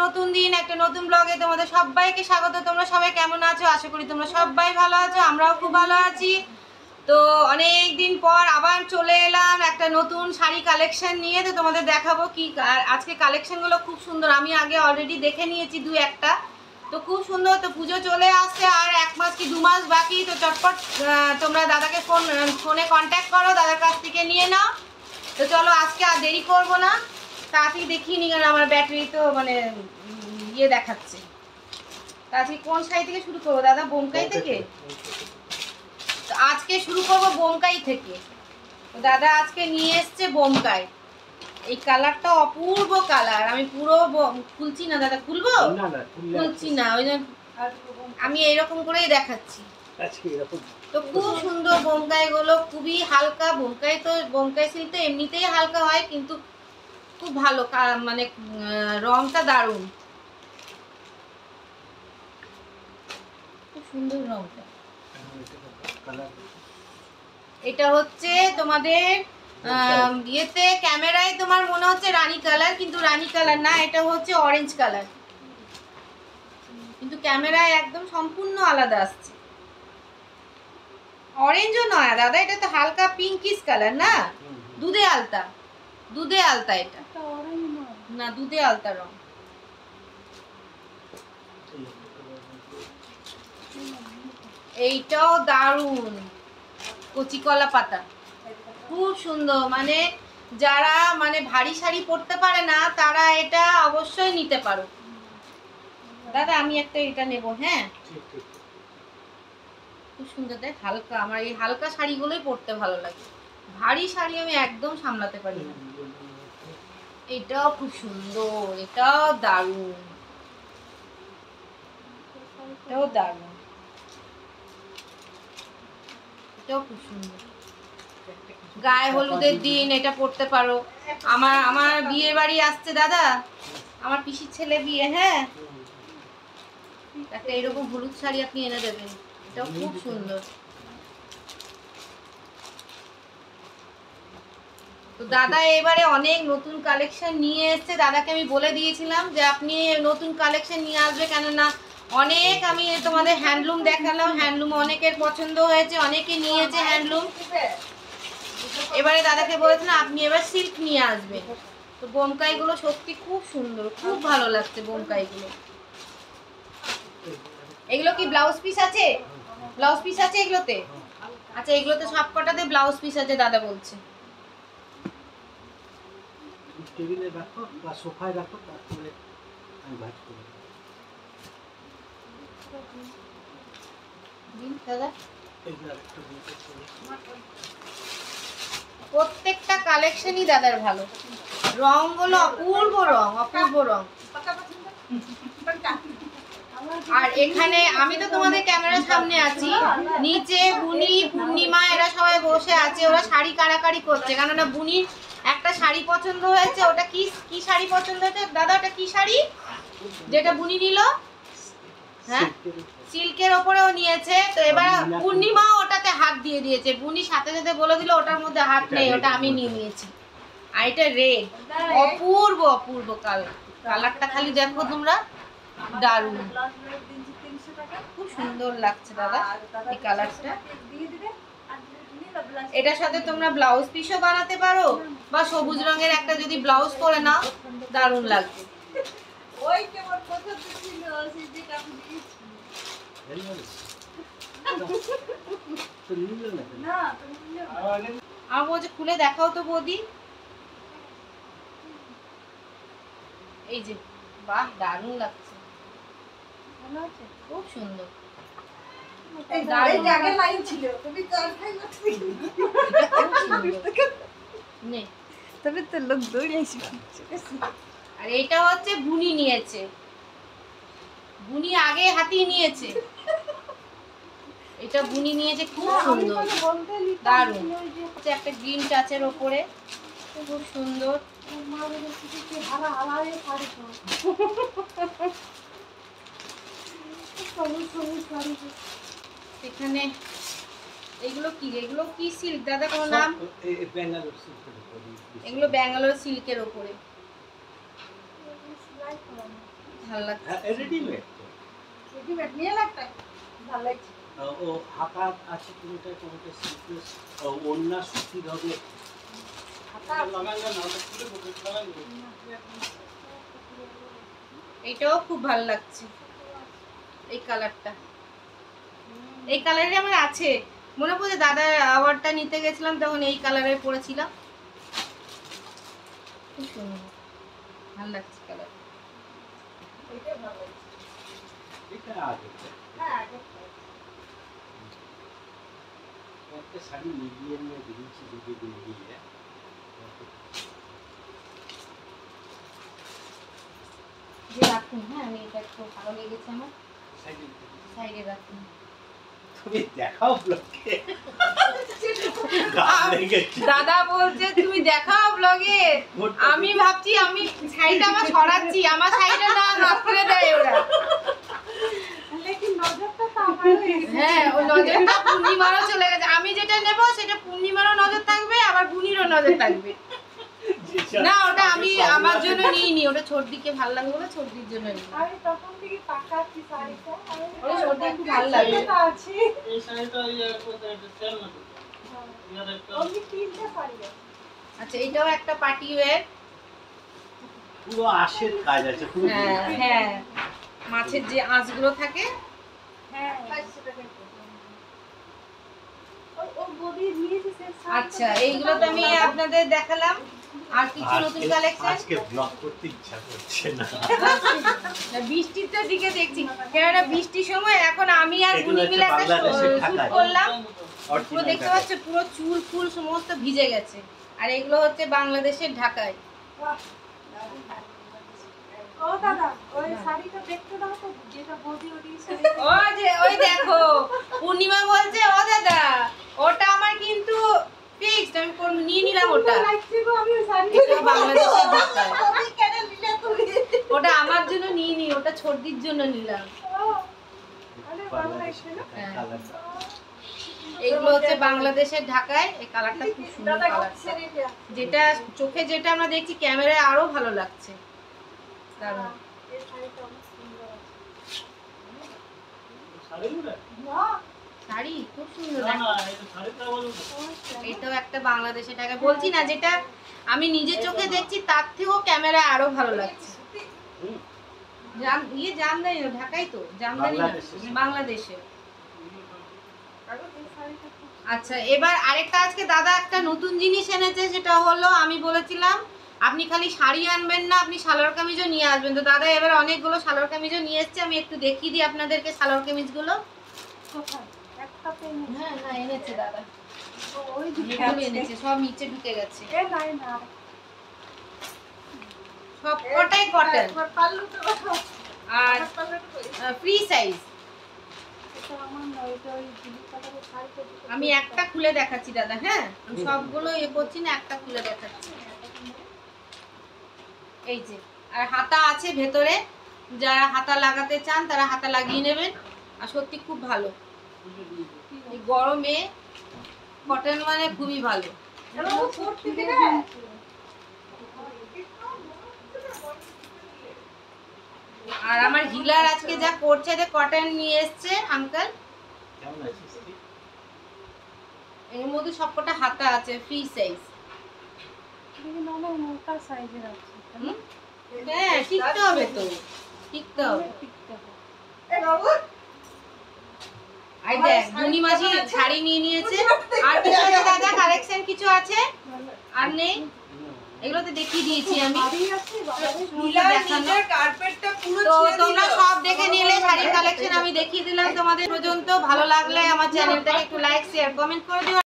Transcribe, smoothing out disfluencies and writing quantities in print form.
নতুন দিন, একটা নতুন ব্লগে তোমাদের সবাইকে স্বাগত। তোমরা সবাই কেমন আছো? আশা করি তোমরা সবাই ভালো আছো, আমরাও খুব ভালো আছি। তো অনেক দিন পর আবার চলে এলাম একটা নতুন শাড়ি কালেকশন নিয়ে। তো তোমাদের দেখাবো কি আজকে কালেকশনগুলো খুব সুন্দর। আমি আগে অলরেডি দেখে নিয়েছি দু একটা, তো খুব সুন্দর। তো পুজো চলে আসছে, আর 1 মাস কি 2 মাস বাকি। তো চটপট তোমরা দাদাকে ফোনে কন্ট্যাক্ট করো, দাদার কাছ থেকে নিয়ে নাও। তো চলো আজকে আর দেরি করবো না, তাড়াতাড়ি দেখিয়ে নি, কারণ আমার ব্যাটারি তো মানে ইয়ে দেখাচ্ছে। তাড়াতাড়ি কোন শাড়ি থেকে শুরু করবো দাদা? বোমকাই থেকে? তো আজকে শুরু করবো বোমকাই থেকে। তো দাদা আজকে নিয়ে এসছে বোমকাই। এই কালারটা অপূর্ব কালার। আমি পুরো খুলছি না দাদা, খুলবো? খুলছি না, ওই জন্য আমি এইরকম করেই দেখাচ্ছি। তো খুব সুন্দর বোমকাই গুলো, খুবই হালকা। বোমকাই তো বোমকাই সিল্ক তো এমনিতেই হালকা হয়, কিন্তু খুব ভালো, মানে রংটা দারুণ, খুব সুন্দর রংটা। এটা হচ্ছে তোমাদের ইয়েতে ক্যামেরায় তোমার মনে হচ্ছে রানী কালার, কিন্তু রানী কালার না, এটা হচ্ছে অরেঞ্জ কালার, কিন্তু ক্যামেরায় একদম সম্পূর্ণ আলাদা আসছে। অরেঞ্জও নয় দাদা, এটা তো হালকা পিঙ্কিশ কালার না, দুধে আলতা, দুধে আলতা। এটা না, দুধে আলতা রং। এইটাও দারুণ, কচি কলা পাতা, খুব সুন্দর। মানে যারা মানে ভারী শাড়ি পরতে পারে না, তারা এটা অবশ্যই নিতে পারো। দাদা আমি একটা এটা নেব। হ্যাঁ, খুব সুন্দর, দেখ হালকা। আমার এই হালকা শাড়িগুলোই পরতে ভালো লাগে, ভারী শাড়ি আমি একদম সামলাতে পারি না। এটাও খুব সুন্দর, এটাও দারুণ, এটাও দারুণ, এটাও খুব সুন্দর। গায়ে হলুদের দিন এটা পরতে পারো। আমার বিয়ে বাড়ি আসছে দাদা, আমার পিসির ছেলে বিয়ে। হ্যাঁ, একটা এরকম হলুদ শাড়ি আপনি এনে দেবেন, এটাও খুব সুন্দর। তো দাদা এবারে অনেক নতুন কালেকশন নিয়ে এসছে। দাদাকে আমি বলে দিয়েছিলাম যে আপনি নতুন কালেকশন নিয়ে আসবে, কেননা অনেক আমি তোমাদের হ্যান্ডলুম দেখালাম, হ্যান্ডলুম অনেকের পছন্দ হয়েছে, অনেকে নিয়েছে হ্যান্ডলুম। এবারে দাদাকে বলেছিলাম আপনি এবার সিল্ক নিয়ে আসবেন। তো বোমকাইগুলো সত্যি খুব সুন্দর, খুব ভালো লাগছে বোমকাইগুলো। এগুলো কি ব্লাউজ পিস আছে? ব্লাউজ পিস আছে এগুলোতে? আচ্ছা, এগুলোতে সব কটাতে ব্লাউজ পিস আছে দাদা বলছে। টেবিলে রাখো বা সোফায় রাখো, তারপরে আমি ভাঁজ করে দিন দাদা। এগুলো একটু দিতে চলে। প্রত্যেকটা কালেকশনই দাদার ভালো, রংগুলো অপূর্ব রং, অপূর্ব রং। আর এখানে আমি তো তোমাদের ক্যামেরার সামনে আছি, নিচে বুনি পূর্ণিমা এরা সবাই বসে আছে, ওরা শাড়ি কাড়াকাড়ি করছে, কেননা বুনির একটা শাড়ি পছন্দ হয়েছে। ওটা কি কি শাড়ি পছন্দ হয়েছে দাদা? ওটা কি শাড়ি যেটা বুনি নিল? হ্যাঁ, সিল্কের ওপরেও নিয়েছে। তো এবার পূর্ণিমা ওটাতে হাত দিয়ে দিয়েছে, বুনি সাথে সাথে বলে দিল ওটার মধ্যে হাত নেই, ওটা আমি নিয়ে নিয়েছি। আর এটা রেড, অপূর্ব অপূর্ব কালারটা খালি দেখো তোমরা, দারুণ, খুব সুন্দর লাগছে দাদা এই কালারটা। এটার সাথে তোমরা ব্লাউজ পিসও বানাতে পারো, বা সবুজ রঙের একটা যদি ব্লাউজ করে নাও, দারুণ লাগবে। আমার বলছে খুলে দেখাও তো বৌদি। এই যে, বাহ, দারুণ লাগছে, ভালো আছে, খুব সুন্দর। তবে তো লোক দৌড়ে আসবে। আর এটা হচ্ছে বুনি নিয়েছে, বুনি আগে হাতিয়ে নিয়েছে, এটা বুনি নিয়েছে, খুব সুন্দর, দারুণ। একটা গ্রিন টাচের ওপরে, খুব সুন্দর। এখানে এগুলো কি? এগুলো কি সিল্ক দাদা, কোনো নাম? এগুলো ব্যাঙ্গালোর সিল্কের ওপরে। ভালো লাগছে। রেডিমেড তো। রেডিমেড নিয়ে লাগবে ভালো লাগছে। ও হাতা আছে কোনটা কোনটা সিকোয়েন্স ওন্না সুতির হবে। এইটাও খুব ভালো লাগছে, এই কালারটা। এই কালারে আমার আছে, মনে পড়ে দাদার অ্যাওয়ার্ডটা নিতে গেছিলাম তখন এই কালারে পরেছিলাম। খুব সুন্দর, ভালো লাগছে কালার। এটা ভালো লাগছে। এটা আগে হ্যাঁ আগে একটা শাড়ি মিডিয়াম में দিয়েছি যদি দিয়ে যে রাখুন, হ্যাঁ আমি এটা একটু ভালো লেগেছে আমার, সাইডে রাখুন। তুমি দেখাও ব্লগে দাদা বলছে তুমি দেখাও ব্লগে, আমি ভাবছি আমি সাইডটা আমার সরাচ্ছি, আমার সাইডটা না নষ্ট করে দেয় ওরা। লেকিন নজরটা তো আমারই। হ্যাঁ ওই নজরটা পূর্ণিমারও চলে গেছে, আমি যেটা নেব সেটা পূর্ণিমারও নজর থাকবে আবার বুনিরও নজর থাকবে। না ওটা আমি আমার জন্য নিইনি, ওটা ছোটদিকে ভালো লাগবে বলে ছোটদির জন্য নিই। আমি তখন থেকে তাকাচ্ছি শাড়িটা, ওটা ছোটদি খুব ভালো লাগে। এটা আছে এই শাড়িটা কোথায় সেল না তো? ইয়ার একটা ওই তিনটা শাড়ি আছে। আচ্ছা এটাও একটা পার্টি ওয়্যার। পুরো আশের কাজ আছে পুরো। হ্যাঁ হ্যাঁ, মাছের যে আঁশগুলো থাকে। হ্যাঁ 500 টাকা ও বডি নিয়েছে সে শাড়ি। আচ্ছা এইগুলো তো আমি আপনাদের দেখালাম, আর কিছু নতুন কালেকশন। আজকে ব্লগ করতে ইচ্ছা করছে না। বৃষ্টির দিকে দেখছি, কেননা বৃষ্টির সময় এখন আমি আর এগুলো বুনি মিলে একটা হচ্ছে বাংলাদেশের শুট ঢাকায়। করলাম। পুরো Original দেখতে ঢাকায়। পাচ্ছ পুরো চুল ফুল সমস্ত ভিজে গেছে, আর এগুলো হচ্ছে বাংলাদেশের ঢাকায়। ও দাদা ওই শাড়িটা দেখতে দাও তো, যেটা বডি ওডি শাড়ি। ও যে ওই দেখো পূর্ণিমা বলছে ও দাদা ওটা আমার কিন্তু ফিক্সড, আমি নিয়ে নিলাম ওটা। লাগছে গো, আমি ওই শাড়ি এটা বাংলাদেশের ঢাকায়। তুমি কেন নিলে তুমি? ওটা আমার জন্য নিয়ে নি, ওটা ছোটদির জন্য নিলাম। ও আরে ভালো লাগছে না? হ্যাঁ। কালারটা। এগুলো হচ্ছে বাংলাদেশের ঢাকায়, এই কালারটা খুব সুন্দর দাদা কালারটা, শাড়িটা যেটা চোখে যেটা আমরা দেখছি ক্যামেরায় আরো ভালো লাগছে। দারুণ। এই শাড়িটা অনেক সুন্দর আছে। শাড়িগুলো? না শাড়ি খুব সুন্দর না দেখো। না, এই শাড়িটা বলুন তো। এটাও একটা বাংলাদেশের টাকা বলছি না, যেটা আমি নিজের চোখে দেখছি তার থেকেও ক্যামেরায় আরো ভালো লাগছে। হুম। জামদানি না, ঢাকাই তো জামদানি না, বাংলাদেশে। বাংলাদেশে। এই শাড়িটা খুব আচ্ছা এবার আরেকটা আজকে দাদা একটা নতুন জিনিস এনেছে, সেটা হলো আমি বলেছিলাম আপনি খালি শাড়ি আনবেন না, আপনি সালোয়ার কামিজও নিয়ে আসবেন। তো দাদা এবার অনেকগুলো সালোয়ার কামিজও নিয়ে এসেছে, আমি একটু দেখিয়ে দিই আপনাদেরকে সালোয়ার কামিজগুলো। কোথায় একটা পেন। হ্যাঁ না এনেছে দাদা, ওই অনেকগুলো এনেছে, সব নিচে ঢুকে গেছে, এ নাই না সব কটাই কটন একবার পাল্লুটা দেখো। আর পাল্লুটা কই? Free size. এটা আমার না, ওইটা ওই ব্লু কালারের শাড়িটা দিতে। আমি একটা খুলে দেখাচ্ছি দাদা, হ্যাঁ আমি সবগুলো করছি না, একটা খুলে দেখাচ্ছি। এই যে আর হাতা আছে ভেতরে, যারা হাতা লাগাতে চান তারা হাতা লাগিয়ে নেবেন। আর সত্যি খুব ভালো, এই গরমে কটন মানে খুবই ভালো। এটা ও ছোট থেকে রে। আর আমার হিলার আজকে যা করছে, যে কটন নিয়ে এসছে আঙ্কেল, কেমন আছিস তুই? এর মধ্যে সবকটা হাতা আছে ফ্রি সাইজ। কিন্তু অনেক মোটা সাইজের আছে। হ্যাঁ টিকতে হবে তো, টিকতে হবে। টিকতে হবে। আর দেখ বুনি মাঝি শাড়ি নিয়ে নিয়েছে। আর কিছু আছে দাদা, কালেকশন কিছু আছে আর নেই? এগুলোতে দেখিয়ে দিয়েছি আমি। বাড়ি আছে বাবারে। তো তোমরা সব দেখে নিলে, শাড়ির কালেকশন আমি দেখিয়ে দিলাম তোমাদের পর্যন্ত। ভালো লাগলে আমার চ্যানেলটাকে একটু লাইক শেয়ার কমেন্ট করে দিও।